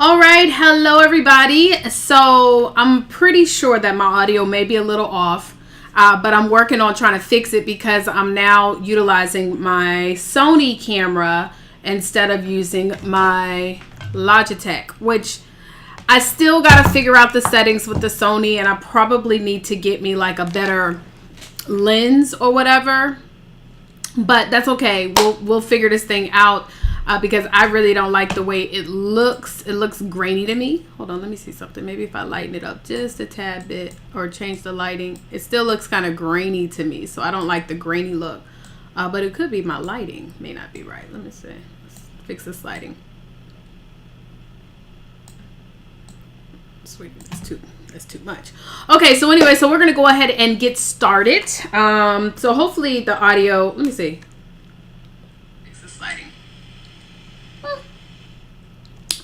All right, hello everybody. So I'm pretty sure that my audio may be a little off, but I'm working on trying to fix it because I'm now utilizing my Sony camera instead of using my Logitech, which I still got to figure out the settings with the Sony, and I probably need to get me like a better lens or whatever, but that's okay. We'll figure this thing out. Because I really don't like the way it looks. It looks grainy to me. Hold on, let me see something. Maybe if I lighten it up just a tad bit or change the lighting, it still looks kind of grainy to me. So I don't like the grainy look. But it could be my lighting. May not be right. Let me see. Let's fix this lighting. Sweet, that's too much. Okay, so anyway, so we're going to go ahead and get started. So hopefully the audio, let me see. Fix this lighting.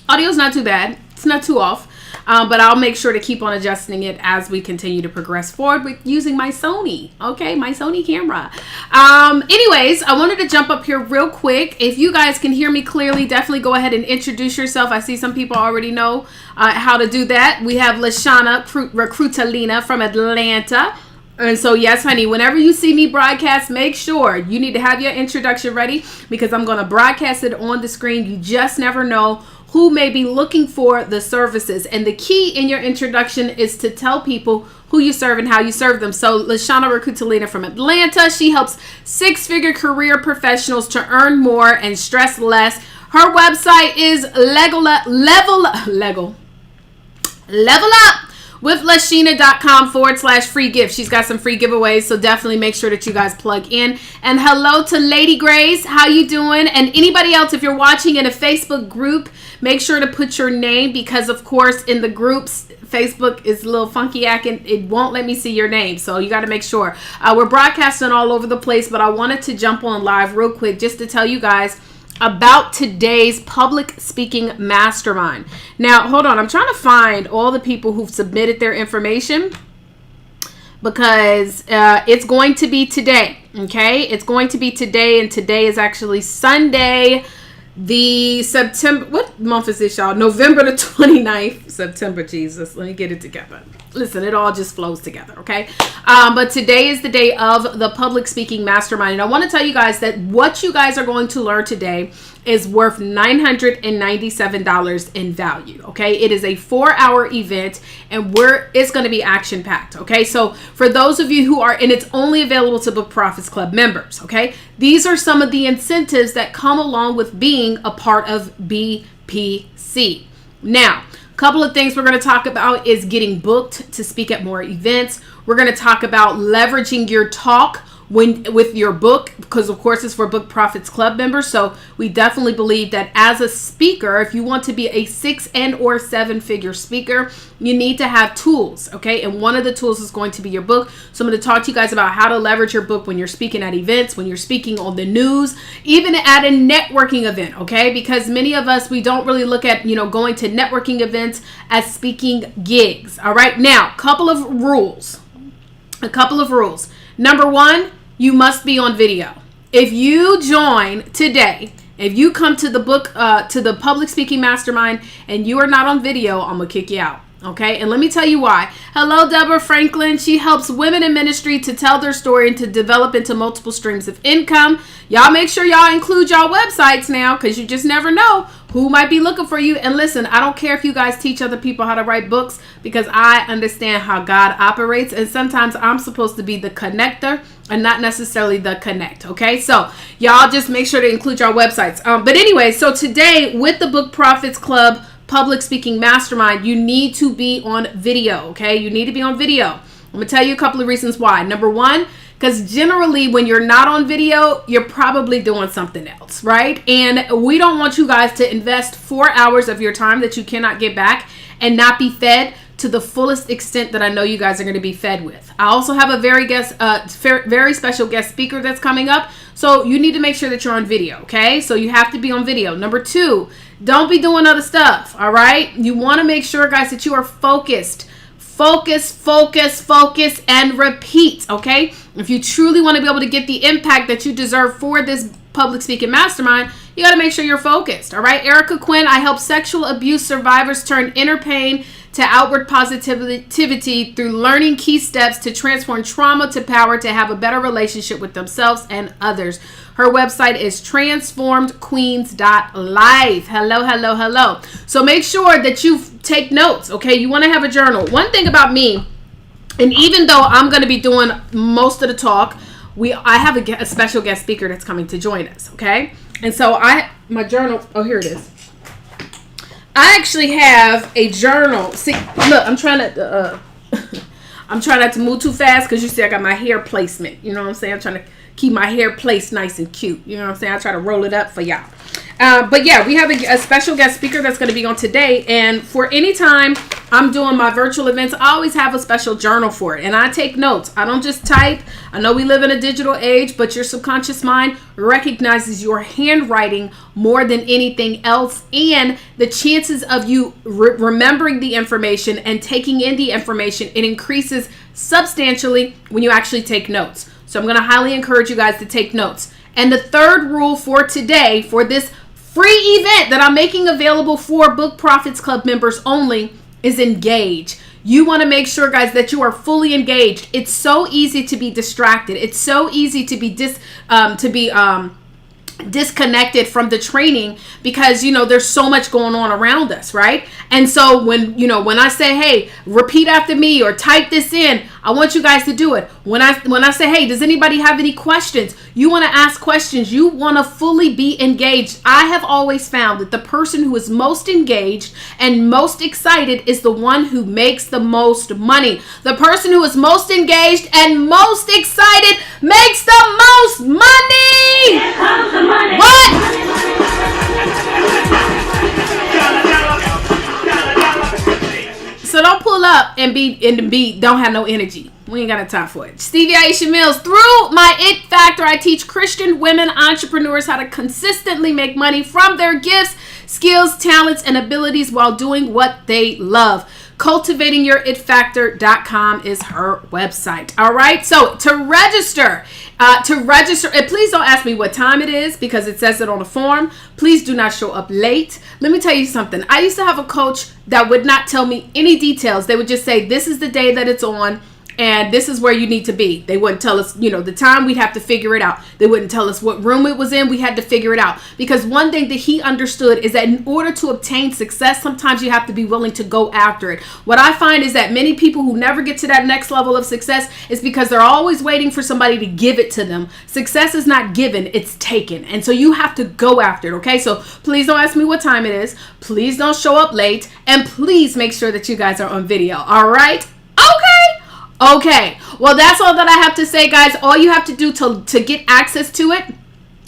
Audio's not too bad. It's not too off. But I'll make sure to keep on adjusting it as we continue to progress forward with using my Sony. Okay, my Sony camera. Anyways, I wanted to jump up here real quick. If you guys can hear me clearly, definitely go ahead and introduce yourself. I see some people already know how to do that. We have Lashana Recrutalina from Atlanta. And so, yes, honey, whenever you see me broadcast, make sure you need to have your introduction ready because I'm going to broadcast it on the screen. You just never know who may be looking for the services. And the key in your introduction is to tell people who you serve and how you serve them. So Lashana Recrutalina from Atlanta, she helps six-figure career professionals to earn more and stress less. Her website is level up with Lashina.com/free gift. She's got some free giveaways, so definitely make sure that you guys plug in. And hello to Lady Grace. How you doing? And anybody else, if you're watching in a Facebook group, make sure to put your name because, of course, in the groups, Facebook is a little funky acting. It won't let me see your name, so you got to make sure. We're broadcasting all over the place, but I wanted to jump on live real quick just to tell you guys about today's public speaking mastermind. Now, hold on. I'm trying to find all the people who've submitted their information because it's going to be today. Okay, it's going to be today, and today is actually Sunday, the September. What month is this, y'all? November the 29th. September, Jesus. Let me get it together. Listen, it all just flows together, okay? But today is the day of the public speaking mastermind. And I want to tell you guys that what you guys are going to learn today is worth $997 in value, okay? It is a 4-hour event, and it's going to be action-packed, okay? So for those of you who are, and it's only available to Book Profits Club members, okay? These are some of the incentives that come along with being a part of BPC. Now, a couple of things we're going to talk about is getting booked to speak at more events. We're going to talk about leveraging your talk with your book, because of course it's for Book Profits Club members. So we definitely believe that as a speaker, if you want to be a 6 and or 7-figure speaker, you need to have tools, okay? And one of the tools is going to be your book. So I'm going to talk to you guys about how to leverage your book when you're speaking at events, when you're speaking on the news, even at a networking event, okay? Because many of us, we don't really look at, going to networking events as speaking gigs, all right? Now, a couple of rules. Number one, you must be on video. If you join today, if you come to the public speaking mastermind and you are not on video, I'm gonna kick you out. Okay, and let me tell you why. Hello, Deborah Franklin. She helps women in ministry to tell their story and to develop into multiple streams of income. Y'all make sure y'all include y'all websites now, because you just never know who might be looking for you. And listen, I don't care if you guys teach other people how to write books, because I understand how God operates, and sometimes I'm supposed to be the connector and not necessarily the connect. Okay, so y'all just make sure to include your websites. But anyway, so today with the Book Profits Club Public Speaking Mastermind, you need to be on video, okay? You need to be on video. I'm going to tell you a couple of reasons why. Number one, because generally when you're not on video, you're probably doing something else, right? And we don't want you guys to invest 4 hours of your time that you cannot get back and not be fed to the fullest extent that I know you guys are going to be fed with. I also have a very special guest speaker that's coming up. So you need to make sure that you're on video, okay? So you have to be on video. Number two, don't be doing other stuff, all right? You want to make sure, guys, that you are focused. Focus, and repeat, okay? If you truly want to be able to get the impact that you deserve for this public speaking mastermind, you got to make sure you're focused. All right. Erica Quinn, I help sexual abuse survivors turn inner pain to outward positivity through learning key steps to transform trauma to power to have a better relationship with themselves and others. Her website is transformedqueens.life. Hello. So make sure that you take notes, okay? You want to have a journal. One thing about me, and even though I'm going to be doing most of the talk, I have a special guest speaker that's coming to join us, okay? And so my journal, here it is. I actually have a journal. See, look, I'm trying to I'm trying not to move too fast because you see I got my hair placement. You know what I'm saying? I'm trying to keep my hair placed nice and cute. You know what I'm saying? I try to roll it up for y'all. But yeah, we have a special guest speaker that's going to be on today. And for any time I'm doing my virtual events, I always have a special journal for it. And I take notes. I don't just type. I know we live in a digital age, but your subconscious mind recognizes your handwriting more than anything else. And the chances of you remembering the information and taking in the information, it increases substantially when you actually take notes. So I'm going to highly encourage you guys to take notes. And the third rule for today, for this free event that I'm making available for Book Profits Club members only, is engage. You want to make sure, guys, that you are fully engaged. It's so easy to be distracted. It's so easy to be disconnected from the training because there's so much going on around us, right? And so when I say, hey, repeat after me or type this in, I want you guys to do it. When I say, hey, does anybody have any questions? You want to ask questions. You want to fully be engaged. I have always found that the person who is most engaged and most excited is the one who makes the most money. The person who is most engaged and most excited makes the most money. Here comes the money. What? So don't pull up and don't have no energy. We ain't got no time for it. Stevie Aisha Mills. Through my It Factor, I teach Christian women entrepreneurs how to consistently make money from their gifts, skills, talents, and abilities while doing what they love. CultivatingYourItFactor.com is her website. All right. So to register, and please don't ask me what time it is because it says it on the form. Please do not show up late. Let me tell you something. I used to have a coach that would not tell me any details. They would just say, this is the day that it's on. And this is where you need to be. They wouldn't tell us, the time. We'd have to figure it out. They wouldn't tell us what room it was in. We had to figure it out. Because one thing that he understood is that in order to obtain success, sometimes you have to be willing to go after it. What I find is that many people who never get to that next level of success is because they're always waiting for somebody to give it to them. Success is not given, it's taken. And so you have to go after it, okay? So please don't ask me what time it is. Please don't show up late. And please make sure that you guys are on video, all right? Okay, well, that's all that I have to say, guys. All you have to do to get access to it,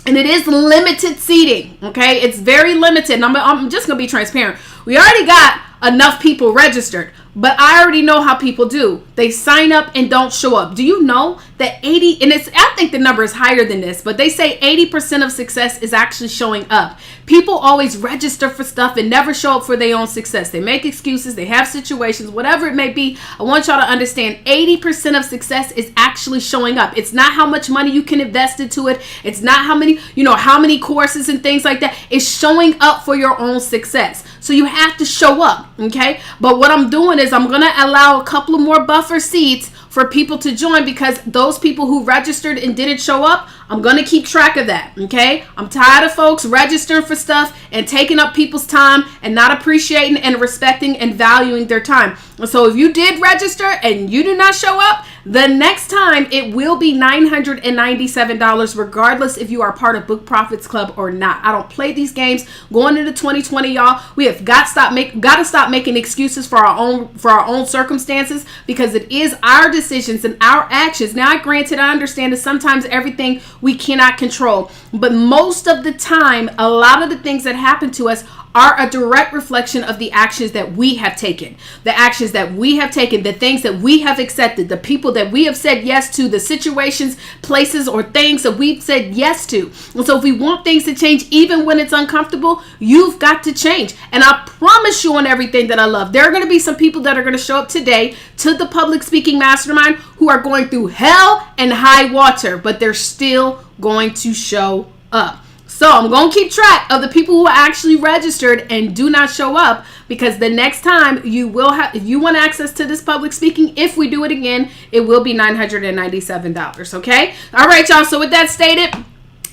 and it is limited seating, okay? It's very limited, and I'm just going to be transparent. We already got enough people registered, but I already know how people do. They sign up and don't show up. Do you know that I think the number is higher than this, but they say 80% of success is actually showing up. People always register for stuff and never show up for their own success. They make excuses, they have situations, whatever it may be. I want y'all to understand 80% of success is actually showing up. It's not how much money you can invest into it. It's not how many courses and things like that. It's showing up for your own success. So you have to show up, okay? But what I'm doing is I'm going to allow a couple of more buffer seats for people to join because those people who registered and didn't show up, I'm going to keep track of that, okay? I'm tired of folks registering for stuff and taking up people's time and not appreciating and respecting and valuing their time. So if you did register and you do not show up, the next time it will be $997 regardless if you are part of Book Profits Club or not. I don't play these games. Going into 2020, y'all, we have got to stop making excuses for our own circumstances because it is our decisions and our actions. Now, granted, I understand that sometimes everything we cannot control, but most of the time, a lot of the things that happen to us are a direct reflection of the actions that we have taken. The actions that we have taken, the things that we have accepted, the people that we have said yes to, the situations, places, or things that we've said yes to. And so if we want things to change, even when it's uncomfortable, you've got to change. And I promise you on everything that I love, there are going to be some people that are going to show up today to the Public Speaking Mastermind who are going through hell and high water, but they're still going to show up. So I'm going to keep track of the people who actually registered and do not show up, because the next time you will have, if you want access to this public speaking, if we do it again, it will be $997. Okay. All right, y'all. So with that stated,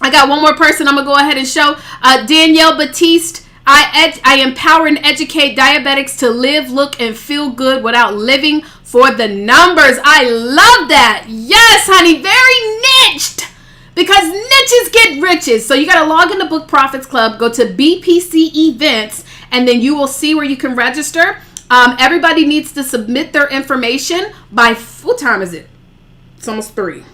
I got one more person I'm going to go ahead and show. Danielle Batiste. I empower and educate diabetics to live, look, and feel good without living for the numbers. I love that. Yes, honey. Very niched. Because niches get riches. So you got to log into Book Profits Club, go to BPC events, and then you will see where you can register. Everybody needs to submit their information by, what time is it? It's almost 3.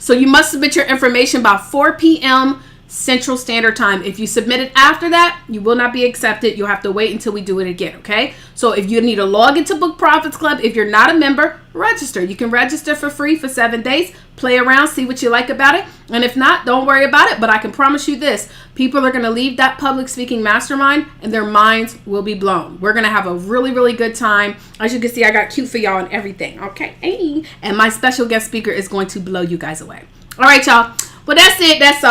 So you must submit your information by 4 p.m. Central Standard Time. If you submit it after that, you will not be accepted. You'll have to wait until we do it again, okay? So if you need to log into Book Profits Club, if you're not a member, register. You can register for free for 7 days. Play around, see what you like about it. And if not, don't worry about it. But I can promise you this. People are going to leave that public speaking mastermind and their minds will be blown. We're going to have a really, really good time. As you can see, I got cute for y'all and everything, okay? Hey. And my special guest speaker is going to blow you guys away. All right, y'all. Well, that's it. That's all.